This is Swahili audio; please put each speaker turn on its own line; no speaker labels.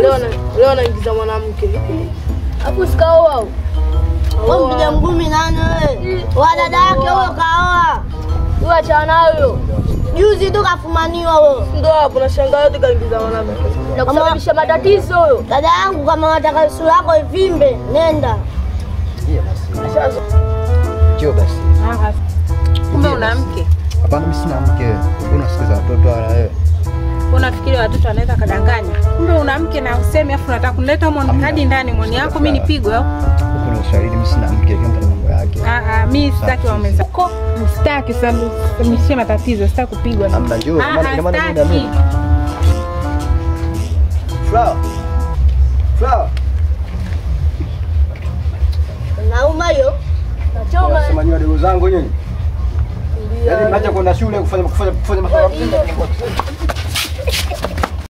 Leo naingiza mwanamke.
Hapo sikaoa au?
Wewe mpiga ngumi nani wewe? Wa dada yake wewe kaoa.
Wewe achana nayo.
Juzi tu kafumaniwa wewe.
Ndio hapo nashangaa yote kaingiza mwanamke.
Na kusababisha matatizo huyo.
Dada yangu kama unataka sura yako ivimbe, nenda.
Sasa
Njoo basi.
Kumbe una mke?
Hapana, mimi sina mke. Unasikiza watoto wala wewe?
Unafikiri watoto wanaweza kadanganya? Kumbe una mke na usemi afu unataka kunileta hadi ndani mwoni yako mimi nipigwe au?
Huko ni Uswahili, mimi sina mke, kama tuna mambo yake.
Mimi sitaki waume zako. Sitaki sababu nimeshia matatizo, sitaki kupigwa na.
Amna njoo, ina maana muda mimi. Flower.
Nauma hiyo.
Nachoma.
Sema ni wadogo zangu nyinyi. Yaani mnacha kwenda shule kufanya masuala msingi.